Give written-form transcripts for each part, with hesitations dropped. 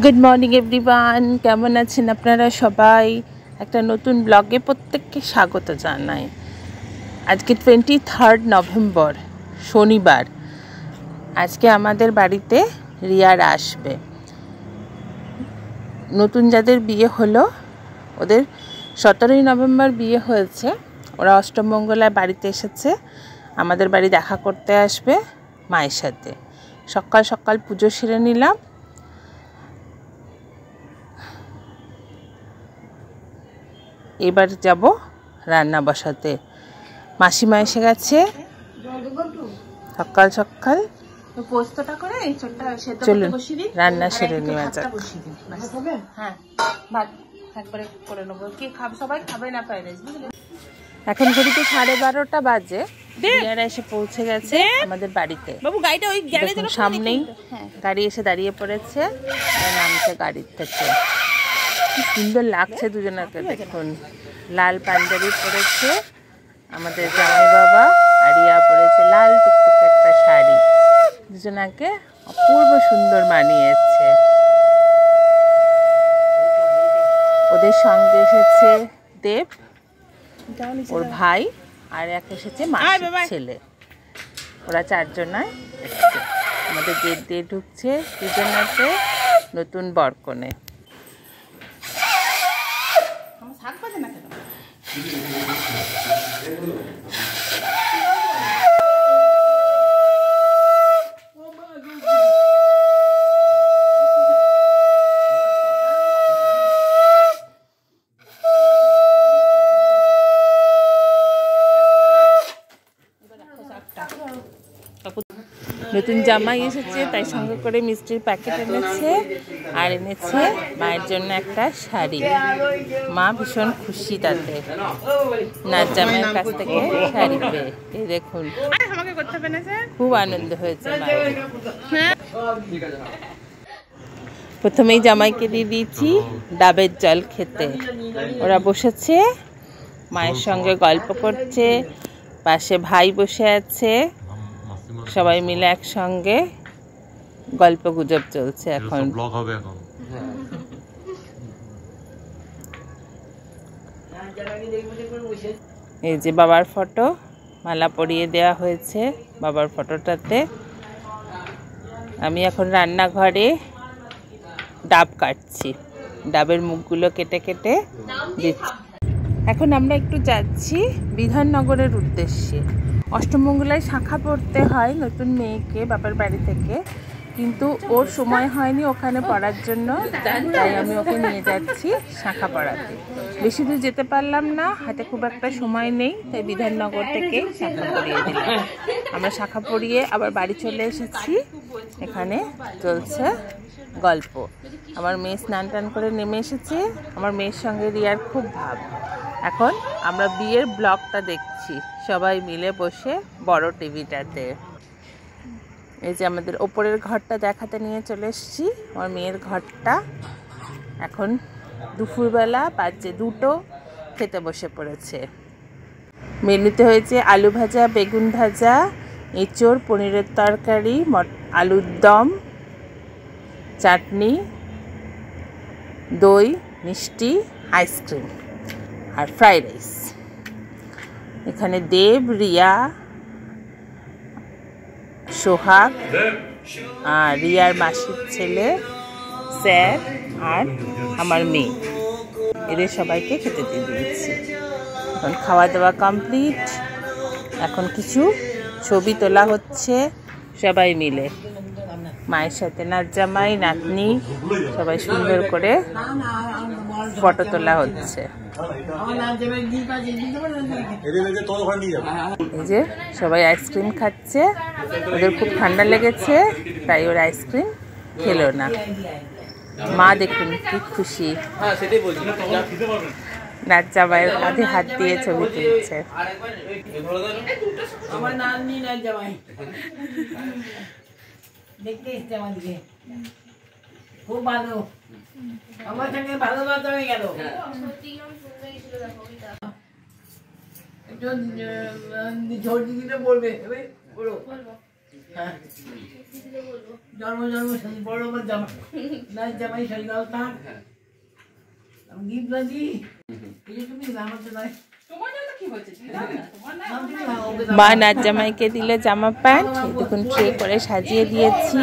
Good morning everyone, কেমন আছেন আপনারা সবাই? একটা নতুন ব্লগে প্রত্যেককে স্বাগত জানাই। আজকে 23 নভেম্বর শনিবার। আজকে আমাদের বাড়িতে রিয়ার আসবে। নতুন যাদের বিয়ে হলো ওদের 17 নভেম্বর বিয়ে হয়েছে। ওরা অষ্টমঙ্গলায় বাড়িতে এসেছে, আমাদের বাড়ি দেখা করতে আসবে মায়ের সাথে। সকাল সকাল পুজো সেরে নিলাম। এবার যাব রান্না বসাতে। মাসিমা এসে গেছে সকাল সকাল। চলুন রান্না সেরে নেওয়া যাক। এখন ঘড়িতে 12:30 বাজে। রিয়ারা এসে পৌঁছে গেছে আমাদের বাড়িতে। সামনেই গাড়ি এসে দাঁড়িয়ে পড়েছে, নামছে গাড়ির থেকে। কি সুন্দর লাগছে দুজনাকে, দেখুন। লাল পাঞ্জাবি পরেছে আমাদের জামাই বাবা, আর রিয়া পরেছে লাল টুকটুক একটা শাড়ি। দুজনাকে অপূর্ব সুন্দর মানিয়েছে। ওদের সঙ্গে এসেছে দেব, ওর ভাই, আর এক এসেছে মাসির ছেলে। ওরা 4 জনায় এসেছে। আমাদের গেট দিয়ে ঢুকছে দুজনাতে নতুন বরকনে। নতুন জামাই এসেছে, তাই সঙ্গে করে মিষ্টির প্যাকেট এনেছে, আর এনেছে মায়ের জন্য একটা শাড়ি। মা ভীষণ খুশি তাতে, নাচ জামাইয়ের কাছ থেকে শাড়ি পেয়ে। এই দেখুন, খুব আনন্দ হয়েছে মায়ের। প্রথমেই জামাইকে দিয়ে দিয়েছি ডাবের জল খেতে। ওরা বসেছে মায়ের সঙ্গে গল্প করছে, পাশে ভাই বসে আছে, সবাই মিলে একসঙ্গে গল্প গুজব চলছে। এখন এই যে বাবার ফটো, মালা পরিয়ে দেওয়া হয়েছে বাবার ফটোটাতে। আমি এখন রান্নাঘরে ডাব কাটছি, ডাবের মুখগুলো কেটে কেটে দিচ্ছি। এখন আমরা একটু যাচ্ছি বিধাননগরের উদ্দেশ্যে। অষ্টমঙ্গলায় শাখা পড়তে হয় নতুন মেয়েকে বাবার বাড়ি থেকে, কিন্তু ওর সময় হয়নি ওখানে পড়ার জন্য, তাই আমি ওকে নিয়ে যাচ্ছি শাখা পড়াতে। বেশি দূর যেতে পারলাম না, হাতে খুব একটা সময় নেই, তাই বিধাননগর থেকে শাখা পড়িয়ে দিলাম। আমরা শাখা পড়িয়ে আবার বাড়ি চলে এসেছি। এখানে চলছে গল্প। আমার মেয়ে স্নান টান করে নেমে এসেছে। আমার মেয়ের সঙ্গে রিয়ার খুব ভাব। এখন আমরা বিয়ের ব্লগটা দেখছি সবাই মিলে বসে বড় টিভিটাতে। এই যে আমাদের ওপরের ঘরটা দেখাতে নিয়ে চলে এসেছি, আমার মেয়ের ঘরটা। এখন দুপুরবেলা বাজে 2টো, খেতে বসে পড়েছে। মেনুতে হয়েছে আলু ভাজা, বেগুন ভাজা, এঁচোড়, পনিরের তরকারি, আলুর দম, চাটনি, দই, মিষ্টি, আইসক্রিম আর ফ্রাইড রাইস। এখানে দেব, রিয়া, সোহাগ, আর রিয়ার মাসির ছেলে, স্যার, আর আমার মেয়ে, এদের সবাইকে খেতে দিয়ে দিয়েছি। এখন খাওয়া দাওয়া কমপ্লিট। এখন কিছু ছবি তোলা হচ্ছে সবাই মিলে, মায়ের সাথে নাচ জামাই, নাতনি, সবাই সুন্দর করে ফটো তোলা হচ্ছে। এই যে সবাই আইসক্রিম খাচ্ছে, ওদের খুব ঠান্ডা লেগেছে তাই ওর আইসক্রিম খেলো না। মা দেখুন কি খুশি, নাচ জামাইয়ের কাঁধে হাত দিয়ে ছবি তুলছে। দেখতে এসছে আমাদেরকে, খুব ভালো, আমার সঙ্গে ভালোবাসা হয়ে গেল। একটু ঝড় দিদিটা বলবে, বলো জন্ম বড় জামা না জামাই সাইগালতা আমি গিফট দিই এই তুমি জামাতে নাই মা নাচ জামাইকে দিল জামা প্যান্ট, দেখুন ট্রে করে সাজিয়ে দিয়েছি,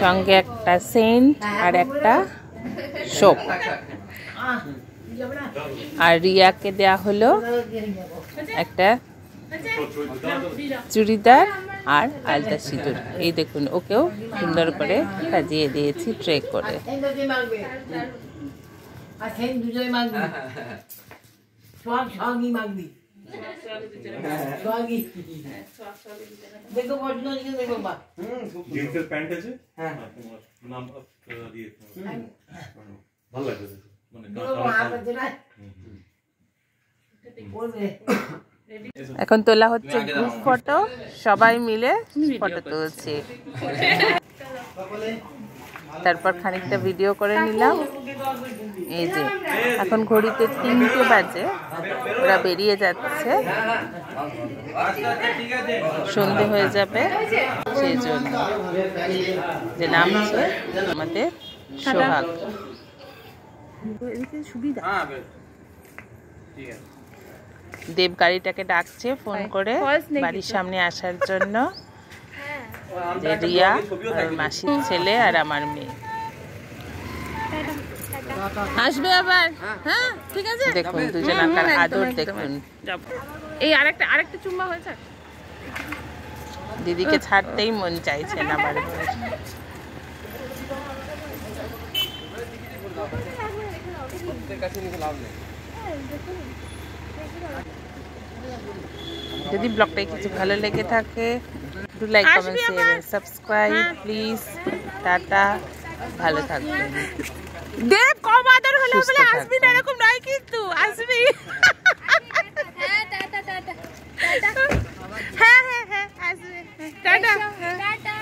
সঙ্গে একটা সেন্ট আর একটা সোপ। আর রিয়াকে দেয়া হলো একটা চুড়িদার আর আলতা সিঁদুর। এই দেখুন ওকেও সুন্দর করে সাজিয়ে দিয়েছি ট্রে করে। দেখো দেখো বা জিন্সের প্যান্ট আছে, হ্যাঁ তোমার নাম দিয়ে ভালো লাগবে মানে এখন তোলা হচ্ছে গ্রুপ ফটো, সবাই মিলে ফটো তুলছি। তারপর খানিকটা ভিডিও করে নিলাম। এই যে এখন ঘড়িতে 3টে বাজে, ওরা বেরিয়ে যাচ্ছে, সন্ধে হয়ে যাবে, সেই জন্য যে নামছে আমাদের সোহাগ। দেব গাড়িটাকে ডাকছে ফোন করে বাড়ির সামনে আসার জন্য, যে রিয়া আর মাসির ছেলে আর আমার মেয়ে আসবে আবার। হ্যাঁ ঠিক আছে, দেখুন দুজনাকার আদর দেখুন। এই আরেকটা চুম্মা হয়েছে, দিদিকে ছাড়তেই মন চাইছে না বারবার। যদি ব্লগটাই কিছু ভালো লেগে থাকে, do like, comment, share, subscribe please. Tata, ভালো থাকবেন। দেব কম আদর হলো বলে আসবি না, এরকম নয় কিন্তু আসবি। হ্যাঁ টাটা টাটা টাটা, হ্যাঁ হ্যাঁ হ্যাঁ আসবি, টাটা টাটা।